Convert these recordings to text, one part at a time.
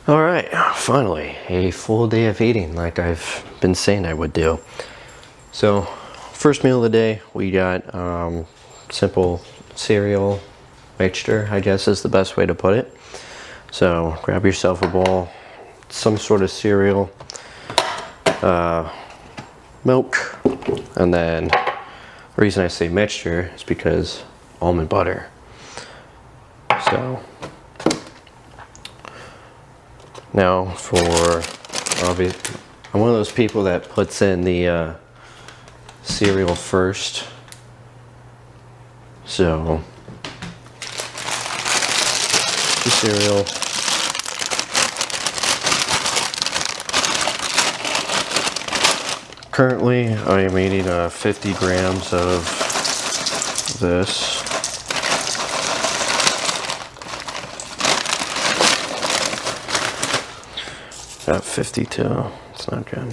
All right, finally, a full day of eating like I've been saying I would do. So, first meal of the day, we got simple cereal mixture, I guess is the best way to put it. So, grab yourself a bowl, some sort of cereal, milk, and then the reason I say mixture is because almond butter. So, now for obvious, I'm one of those people that puts in the cereal first. So, the cereal. Currently, I am eating 50 grams of this. Got 52. It's not good.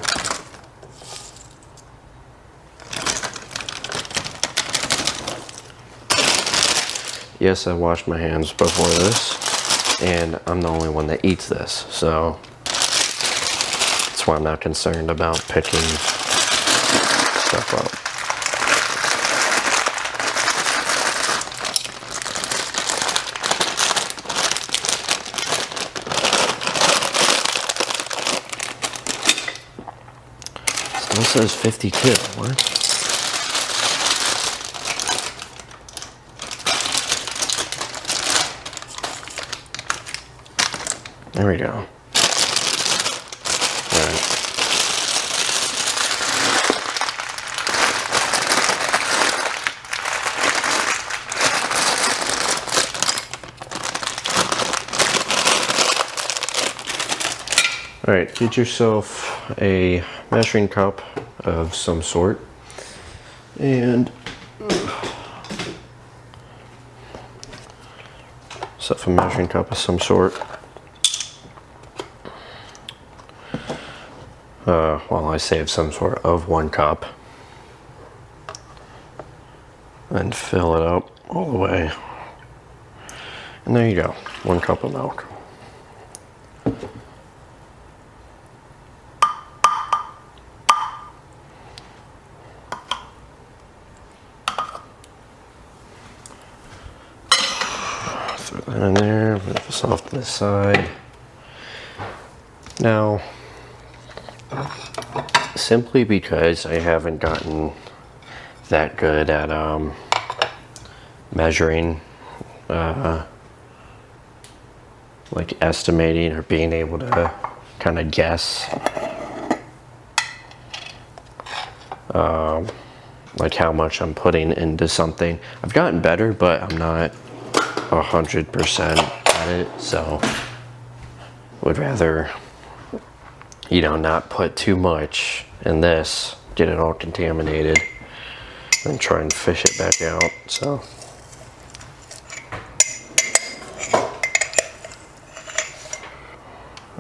Yes, I washed my hands before this, and I'm the only one that eats this, so that's why I'm not concerned about picking stuff up. Still says 52. What? There we go. All right. All right, get yourself a measuring cup of some sort, and a measuring cup of some sort. Well, I say of some sort of 1 cup, and fill it up all the way. And there you go, 1 cup of milk. Throw that in there, move this off to the side. Now, simply because I haven't gotten that good at measuring, like estimating or being able to kind of guess like how much I'm putting into something. I've gotten better, but I'm not 100% at it, so would rather, you know, not put too much in this, get it all contaminated, and try and fish it back out. So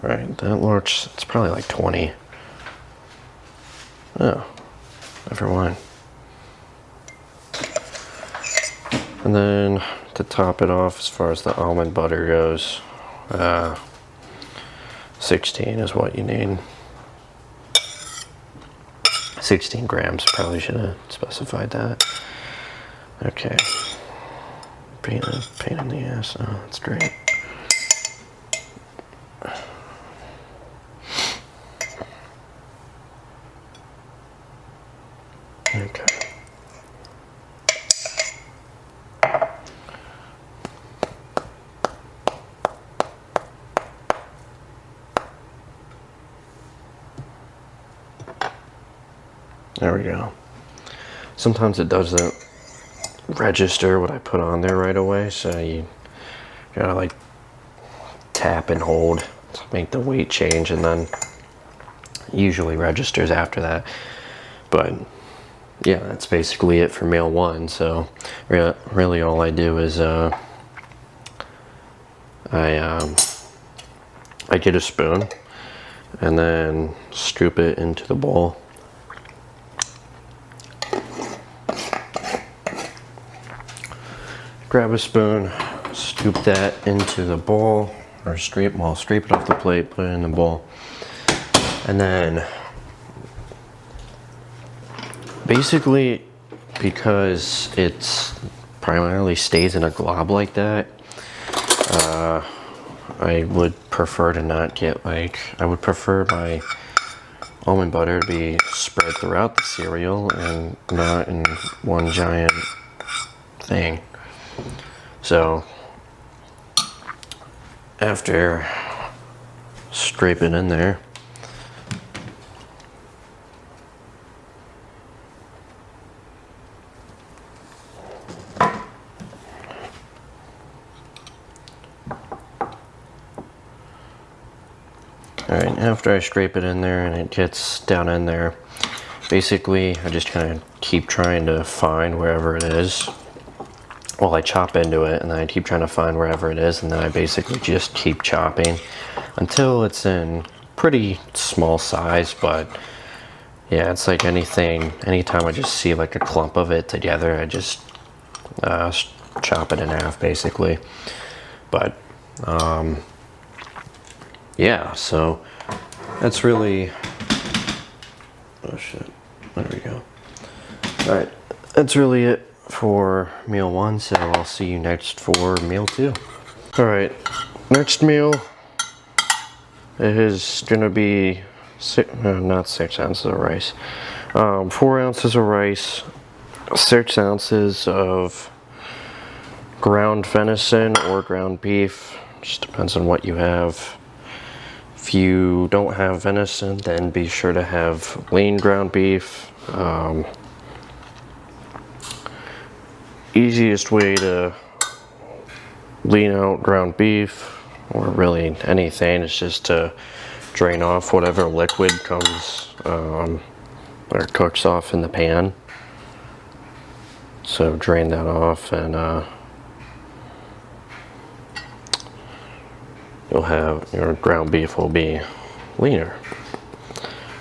all right, that looks, it's probably like 20. Oh, never mind. And then to top it off, as far as the almond butter goes, 16 is what you need. 16 grams, probably should have specified that. Okay. Pain in the ass. Oh, that's great. Okay. There we go. Sometimes it doesn't register what I put on there right away, so you gotta like tap and hold to make the weight change, and then usually registers after that. But yeah, that's basically it for meal 1. So really all I do is I get a spoon and then scoop it into the bowl. Grab a spoon, scoop that into the bowl, or scrape it off the plate, put it in the bowl. And then basically, because it's primarily stays in a glob like that, I would prefer to not get I would prefer my almond butter to be spread throughout the cereal and not in one giant thing. So after scraping in there, alright, after I scrape it in there and it gets down in there, basically I just kind of keep trying to find wherever it is. Well, I chop into it and then I keep trying to find wherever it is, and then I basically just keep chopping until it's in pretty small size. But yeah, it's like anytime I just see like a clump of it together, I just chop it in half basically. But yeah, so that's really, oh shit, there we go. All right, that's really it for meal 1, so I'll see you next for meal 2. All right, next meal, it is gonna be not 6 ounces of rice, 4 ounces of rice, 6 ounces of ground venison or ground beef, just depends on what you have. If you don't have venison, then be sure to have lean ground beef. Easiest way to lean out ground beef, or really anything, is just to drain off whatever liquid comes or cooks off in the pan. So drain that off, and you'll have your ground beef will be leaner.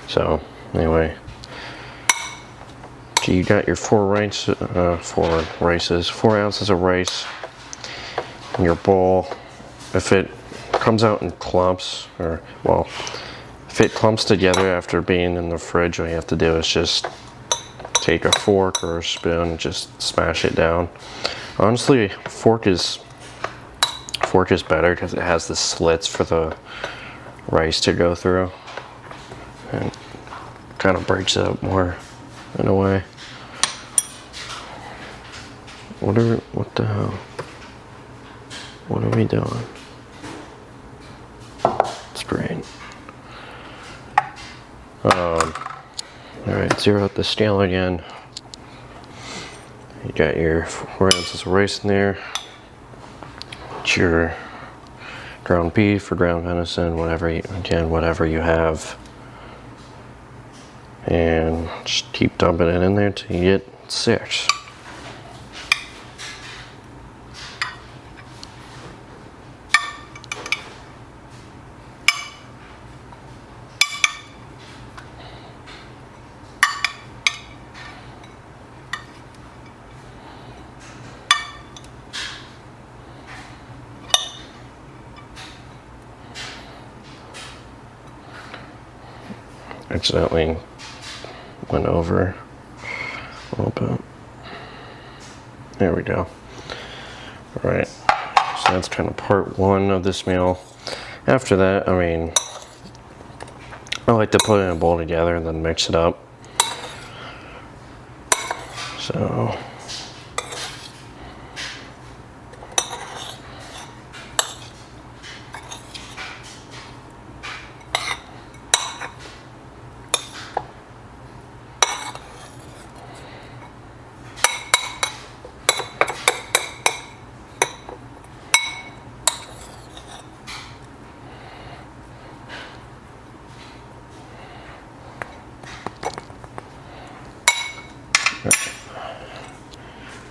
So anyway, so you got your 4 ounces of rice in your bowl. If it comes out in clumps, or well, if it clumps together after being in the fridge, all you have to do is just take a fork or a spoon and just smash it down. Honestly, fork is better because it has the slits for the rice to go through, and kind of breaks it up more in a way. What the hell? What are we doing? It's great. Alright, zero out the scale again. You got your 4 ounces of rice in there. It's your ground beef or ground venison, whatever you have. And just keep dumping it in there till you get 6. Accidentally went over a little bit. There we go. All right, so that's kind of part 1 of this meal. After that, I mean, I like to put it in a bowl together and then mix it up. So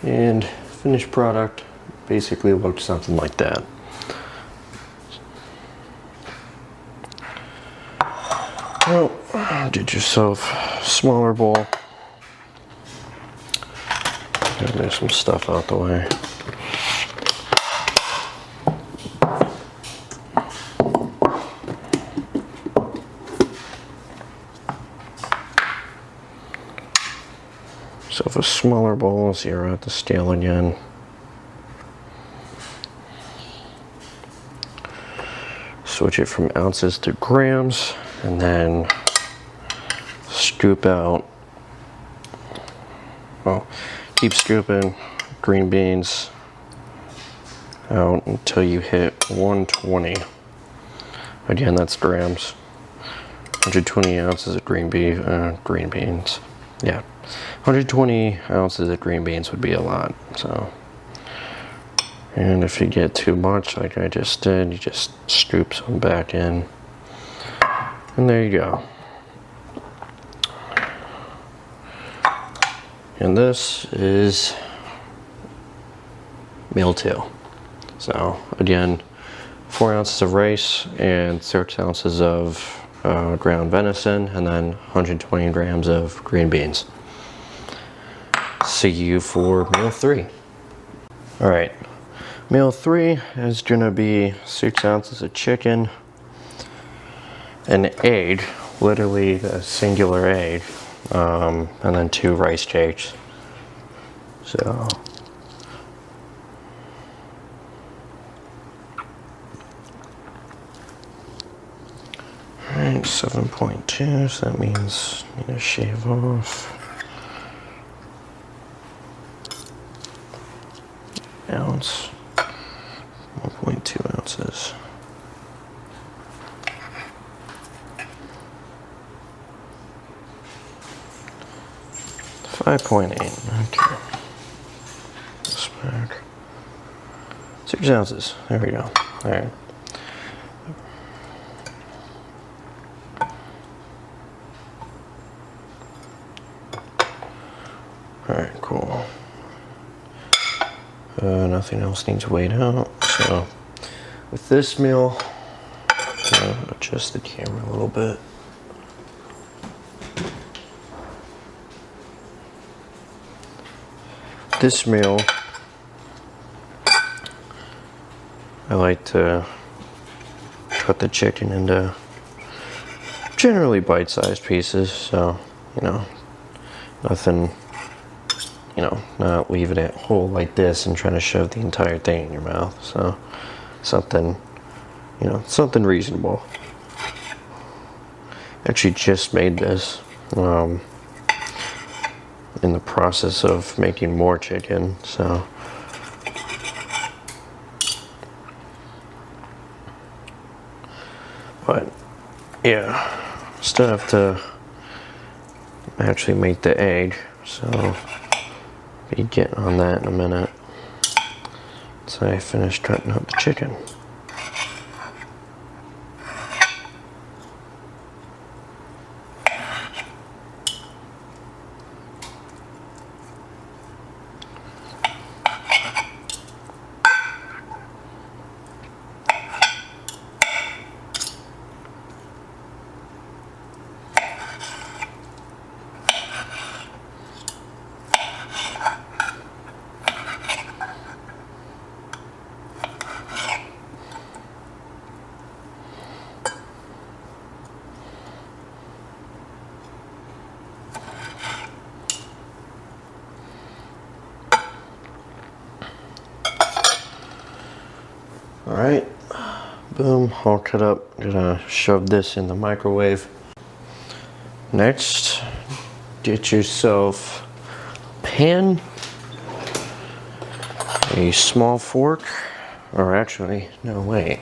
and finished product basically looks something like that. Well, get yourself a smaller bowl. There's some stuff out the way. yourself a smaller bowl, zero out the scale again. Switch it from ounces to grams, and then scoop out, well, keep scooping green beans out until you hit 120. Again, that's grams. 120 ounces of green beans. Yeah, 120 ounces of green beans would be a lot, so. And if you get too much, like I just did, you just scoop some back in. And there you go. And this is meal 2. So again, 4 ounces of rice and 6 ounces of ground venison, and then 120 grams of green beans. See you for meal 3. All right. Meal 3 is gonna be 6 ounces of chicken, an egg, literally a singular egg, and then 2 rice cakes. So, alright, 7.2, so that means I need to shave off ounce. 1.2 ounces. 5.8. Okay. This back. 6 ounces. There we go. All right. All right. Cool. Nothing else needs weighed out. So with this meal, adjust the camera a little bit. This meal, I like to cut the chicken into generally bite-sized pieces, so, nothing, not leaving it whole like this and trying to shove the entire thing in your mouth, so something, something reasonable. Actually just made this, in the process of making more chicken, so but yeah, still have to actually make the egg, so be getting on that in a minute. So I finished cutting up the chicken. All right, boom, all cut up. Gonna shove this in the microwave. Next, get yourself a pan, a small fork, or actually, no, wait.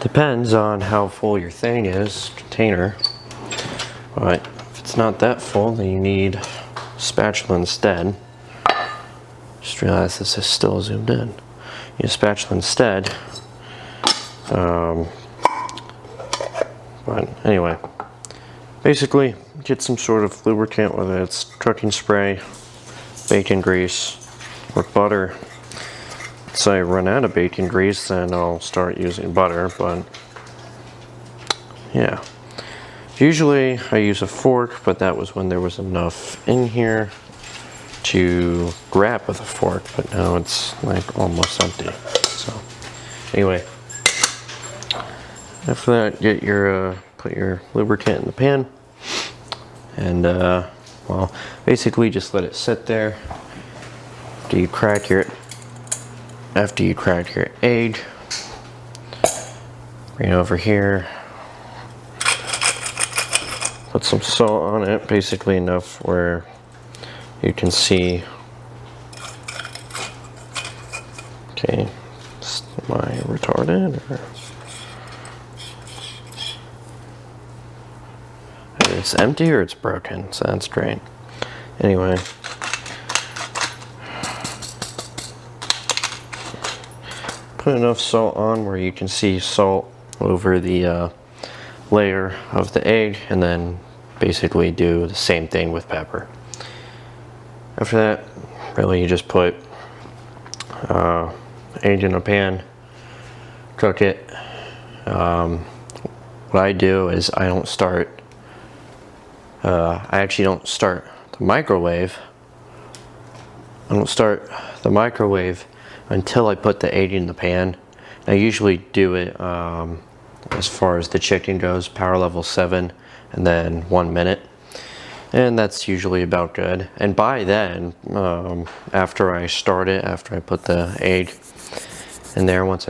Depends on how full your thing is, container. But if it's not that full, then you need a spatula instead. Just realized this is still zoomed in. Use a spatula instead. But anyway, basically get some sort of lubricant, whether it's cooking spray, bacon grease, or butter. So I run out of bacon grease, then I'll start using butter, but yeah. Usually I use a fork, but that was when there was enough in here to grab with a fork, but now it's like almost empty. So anyway, after that, get your put your lubricant in the pan and Well, basically just let it sit there after you crack your egg. Bring it over here. Put some salt on it, basically enough where you can see. Okay, am I retarded? Or? It's empty or it's broken, so that's great. Anyway, put enough salt on where you can see salt over the layer of the egg, and then basically do the same thing with pepper. After that, really you just put egg in a pan, cook it. What I do is I actually don't start the microwave. I don't start the microwave until I put the egg in the pan. I usually do it as far as the chicken goes, power level 7, and then 1 minute. And that's usually about good. And by then, after I put the egg in there, once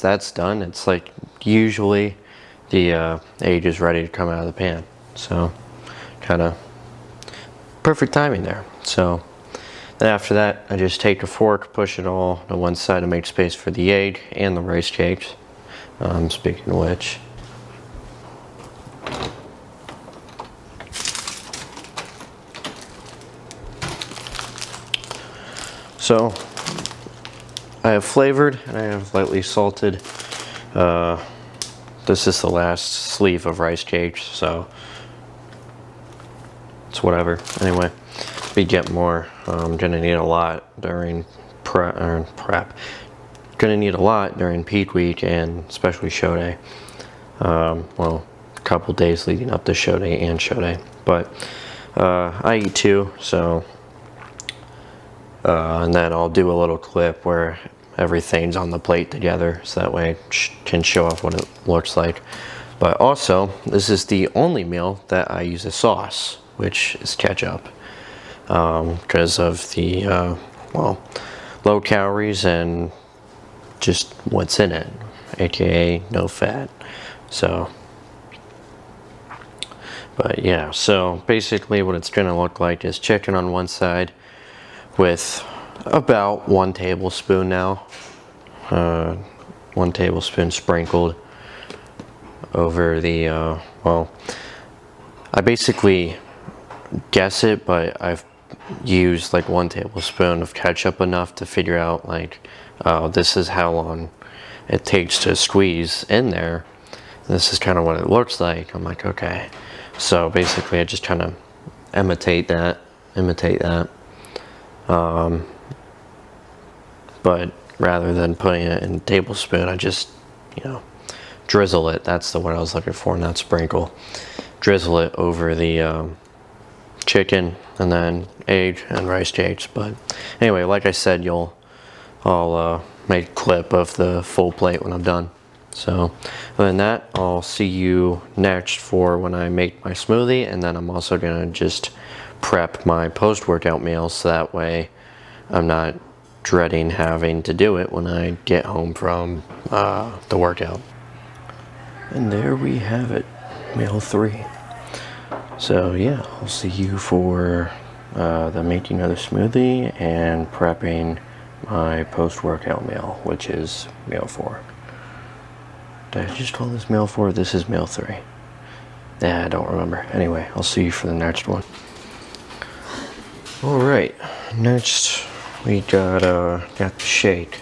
that's done, it's like usually the egg is ready to come out of the pan. So kind of perfect timing there. So then after that, I just take a fork, push it all to one side to make space for the egg and the rice cakes. Speaking of which, so I have flavored and I have lightly salted. This is the last sleeve of rice cakes, so it's whatever. Anyway, we get more. I'm gonna need a lot during prep. Gonna need a lot during peak week and especially show day. Well, a couple days leading up to show day and show day. But I eat too, so and then I'll do a little clip where everything's on the plate together, so that way I can show off what it looks like. But also, this is the only meal that I use a sauce, which is ketchup, because of the well, low calories and just what's in it, aka no fat. So, but yeah, so basically what it's gonna look like is chicken on one side with about 1 tablespoon now, 1 tablespoon sprinkled over the well, I basically guess it, but I've used like 1 tablespoon of ketchup enough to figure out like, oh, this is how long it takes to squeeze in there. This is kind of what it looks like. I'm like, okay. So basically I just kind of imitate that. But rather than putting it in a tablespoon, I just, drizzle it. That's the word I was looking for, not sprinkle. Drizzle it over the chicken and then egg and rice cakes. But anyway, like I said, I'll make a clip of the full plate when I'm done. So other than that, I'll see you next for when I make my smoothie, and then I'm also gonna just prep my post-workout meal so that way I'm not dreading having to do it when I get home from the workout. And there we have it, meal 3. So yeah, I'll see you for the making of the smoothie and prepping my post-workout meal, which is meal 4. Did I just call this meal 4? This is meal 3. Yeah, I don't remember. Anyway, I'll see you for the next one. Alright, next we got the shake,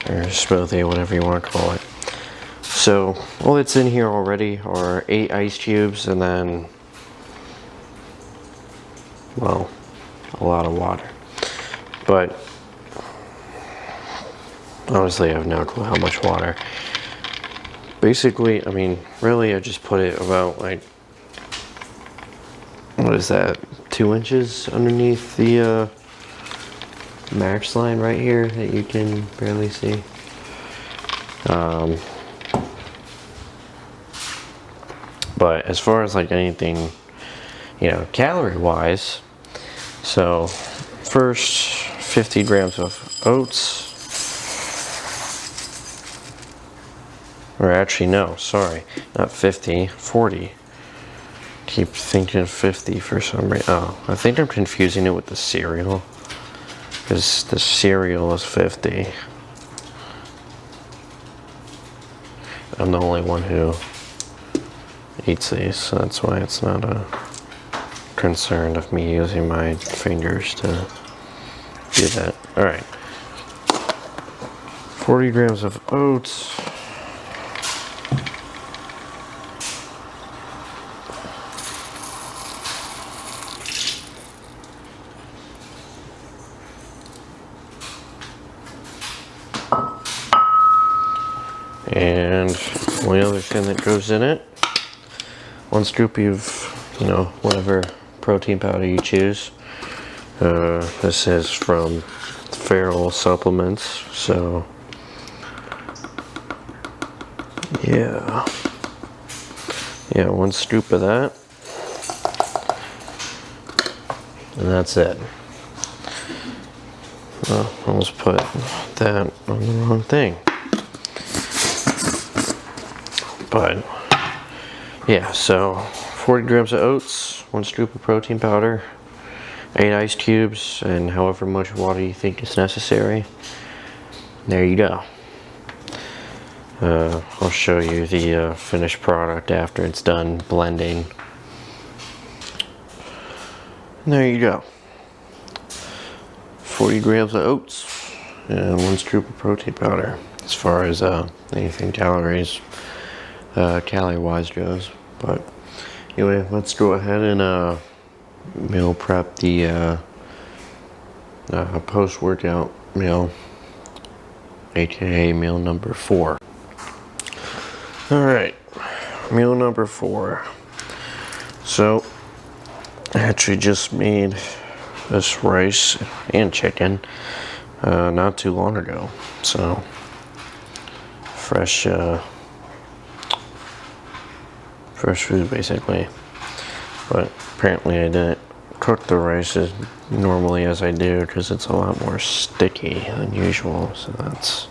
or smoothie, whatever you want to call it. So, all that's in here already are 8 ice cubes and then, well, a lot of water. But, honestly, I have no clue how much water. Basically, I mean, really, I just put it about, like, what is that, 2 inches underneath the max line right here that you can barely see. But as far as like anything, calorie wise. So first 50 grams of oats. Or actually, no, sorry, not 50, 40. Keep thinking 50 for some reason. Oh, I think I'm confusing it with the cereal. Because the cereal is 50. I'm the only one who eats these, so that's why it's not a concern of me using my fingers to do that. Alright. 40 grams of oats. And the other thing that goes in it, 1 scoop of, whatever protein powder you choose. This is from Feral Supplements, so yeah, 1 scoop of that, and that's it. Well, I almost put that on the wrong thing. But yeah, so 40 grams of oats, 1 scoop of protein powder, 8 ice cubes, and however much water you think is necessary. There you go. I'll show you the finished product after it's done blending. And there you go. 40 grams of oats and 1 scoop of protein powder as far as anything calorie wise goes. But anyway, let's go ahead and meal prep the post workout meal, aka meal number 4. Alright, meal number 4. So I actually just made this rice and chicken not too long ago, so fresh food basically. But apparently I didn't cook the rice as normally as I do because it's a lot more sticky than usual, so that's,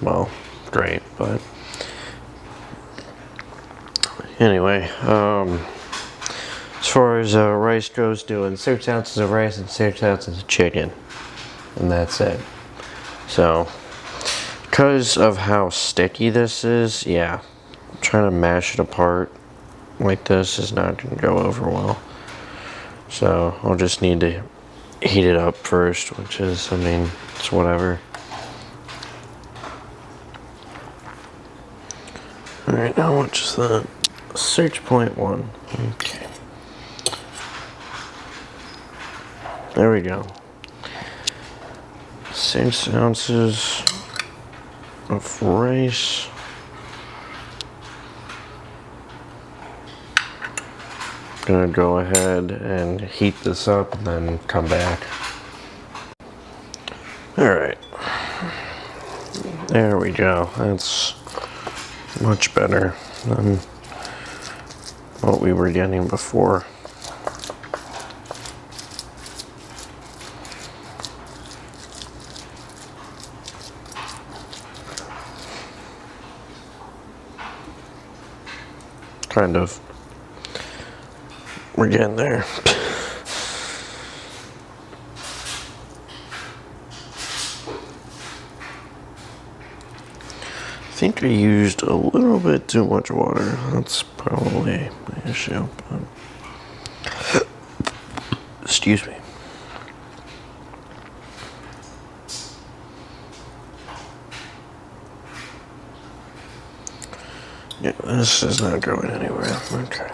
well, great. But anyway, as far as rice goes, doing 6 ounces of rice and 6 ounces of chicken, and that's it. So because of how sticky this is, yeah, trying to mash it apart like this is not going to go over well. So I'll just need to heat it up first, which is, it's whatever. Alright, now what is that? Search point 1. Okay. There we go. 6 ounces of rice. Gonna go ahead and heat this up and then come back. Alright. There we go. That's much better than what we were getting before. Kind of. We're getting there. I think I used a little bit too much water. That's probably the issue. But excuse me. Yeah, this is not going anywhere. Okay.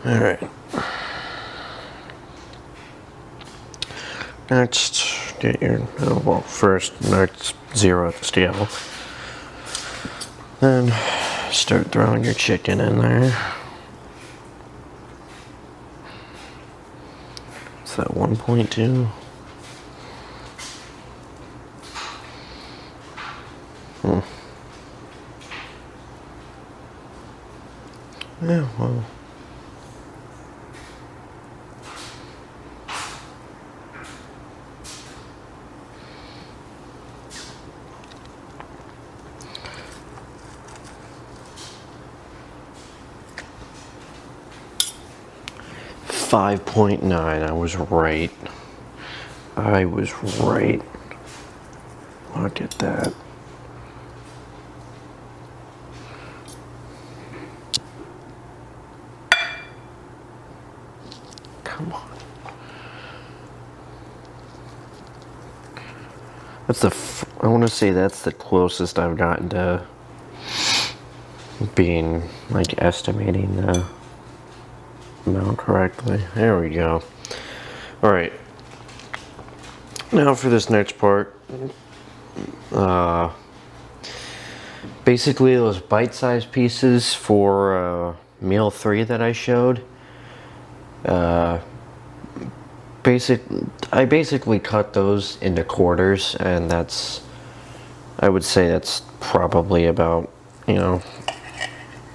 Alright. Next, get your, first, next zero at the scale. Then start throwing your chicken in there. Is that 1.2? well. .9. I was right. I was right. Look at that. Come on. That's I want to say that's the closest I've gotten to being, like, estimating the amount correctly. There we go. Alright. Now for this next part. Basically those bite-sized pieces for meal 3 that I showed. I basically cut those into quarters, and I would say that's probably about,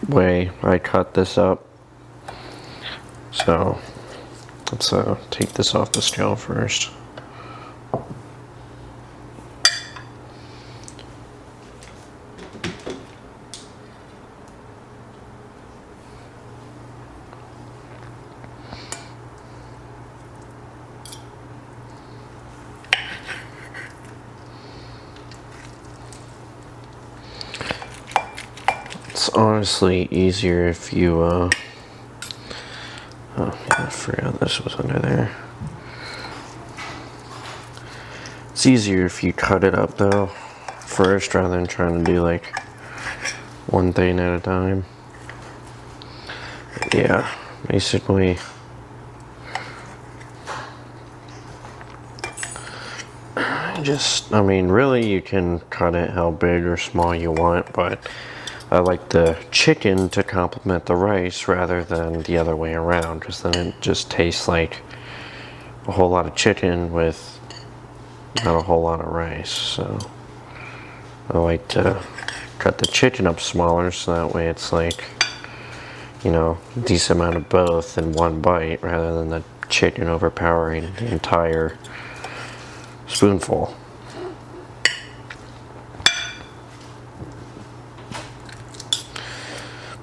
way I cut this up. So let's take this off the scale first. It's honestly easier if you, oh, I forgot this was under there. It's easier if you cut it up, though, first, rather than trying to do, like, one thing at a time. Yeah, basically, really you can cut it how big or small you want, but I like the chicken to complement the rice rather than the other way around, because then it just tastes like a whole lot of chicken with not a whole lot of rice. So I like to cut the chicken up smaller, so that way it's like, a decent amount of both in one bite, rather than the chicken overpowering the entire spoonful.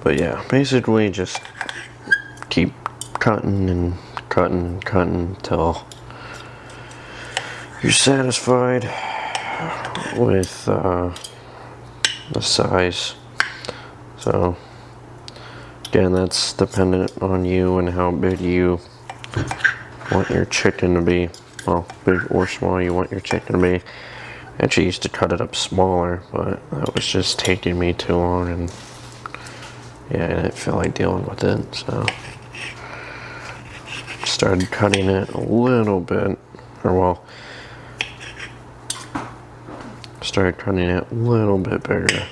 But yeah, basically just keep cutting and cutting and cutting until you're satisfied with the size. So again, that's dependent on you and how big you want your chicken to be. Well, big or small you want your chicken to be. I actually used to cut it up smaller, but that was just taking me too long, and yeah, I didn't feel like dealing with it, so started cutting it a little bit, started cutting it a little bit bigger.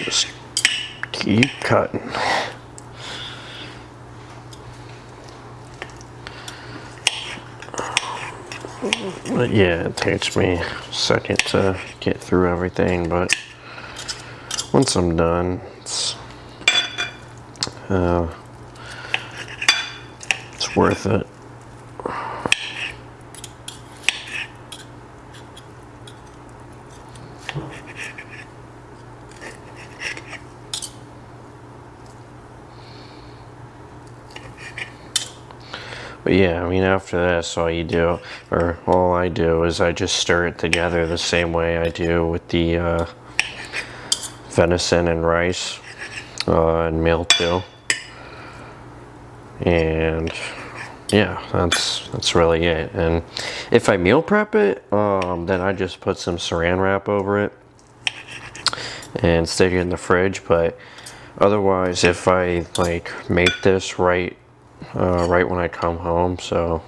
Just keep cutting. But yeah, it takes me a second to get through everything, but once I'm done, it's worth it. But But yeah, I mean, after this, all you do, or all I do, is I just stir it together the same way I do with the venison and rice and meal too. And yeah, that's really it. And if I meal prep it, then I just put some saran wrap over it and stick it in the fridge. But otherwise, if I like make this right when I come home, so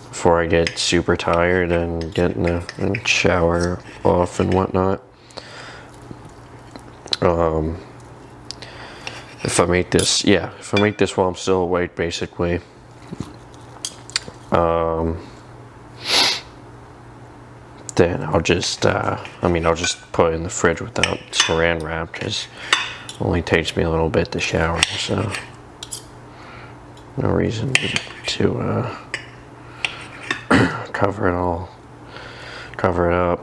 before I get super tired and get in the shower off and whatnot, if I make this while I'm still awake, basically, then I'll just put it in the fridge without saran wrap, because it only takes me a little bit to shower, so no reason to cover it up.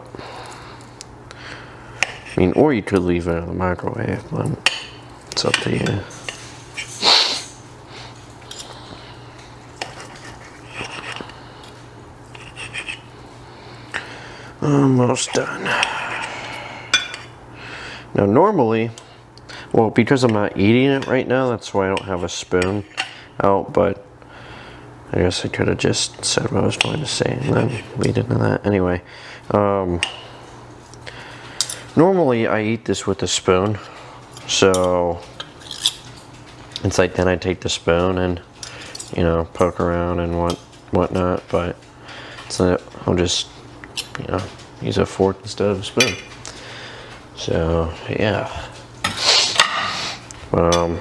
I mean, or you could leave it in the microwave, but it's up to you. Almost done. Now normally, well, because I'm not eating it right now, that's why I don't have a spoon out, but I guess I could have just said what I was going to say and then lead into that. Anyway, normally I eat this with a spoon, so it's like then I take the spoon and, you know, poke around and whatnot, but so I'll just, you know, use a fork instead of a spoon. So yeah, but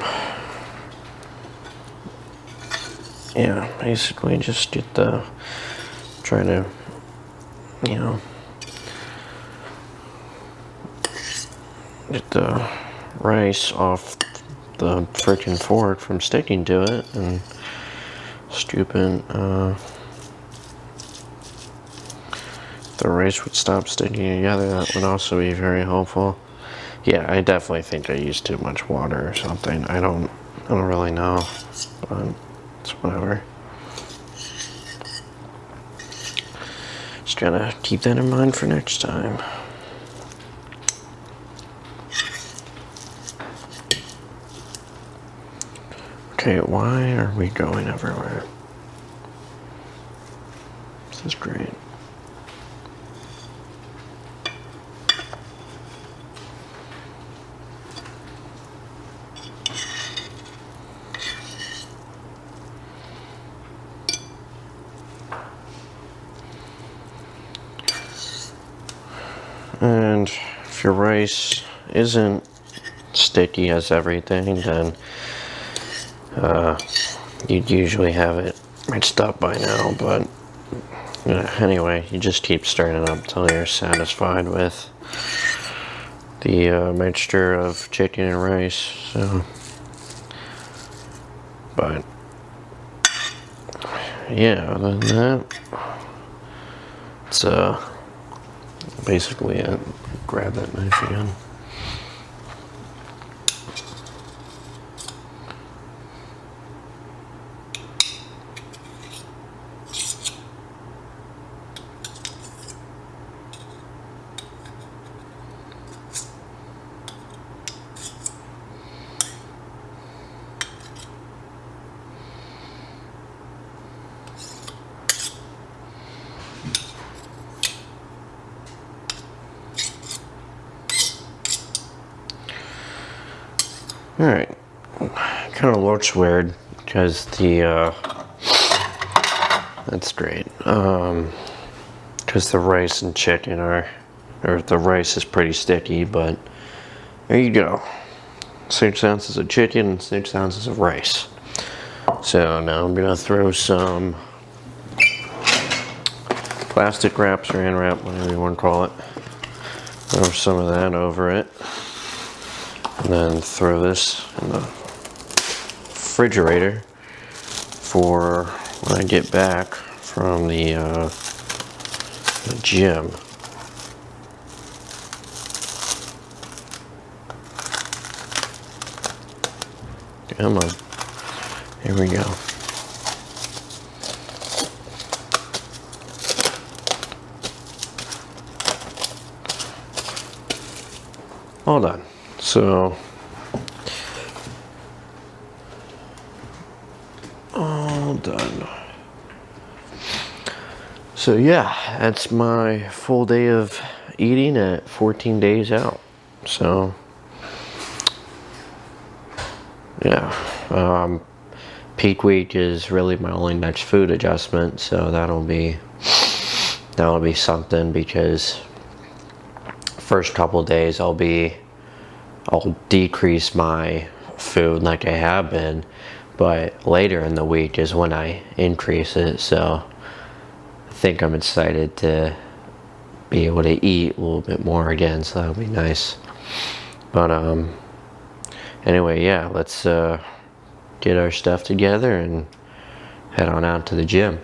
yeah, basically just try to, you know, get the rice off the freaking fork from sticking to it, and stupid, the rice would stop sticking together. That would also be very helpful. Yeah, I definitely think I used too much water or something. I don't really know, but it's whatever. Just gotta keep that in mind for next time. Okay, why are we going everywhere? This is great. And if your rice isn't sticky as everything, then you'd usually have it mixed up by now. But anyway, you just keep stirring it up until you're satisfied with the mixture of chicken and rice. So, but yeah, other than that, it's basically it. Grab that knife again. Alright, kind of looks weird because that's great, because the rice and chicken or the rice is pretty sticky, but there you go. 6 ounces of chicken and 6 ounces of rice. So now I'm gonna throw some plastic wrap, saran wrap, whatever you want to call it. Throw some of that over it. And then throw this in the refrigerator for when I get back from the gym. Come on. Here we go. all done. So all done. So yeah, that's my full day of eating at 14 days out. So yeah, peak week is really my only next food adjustment. So that'll be something, because first couple of days I'll decrease my food like I have been, but later in the week is when I increase it. So I think I'm excited to be able to eat a little bit more again, so that'll be nice. But anyway, yeah, let's get our stuff together and head on out to the gym.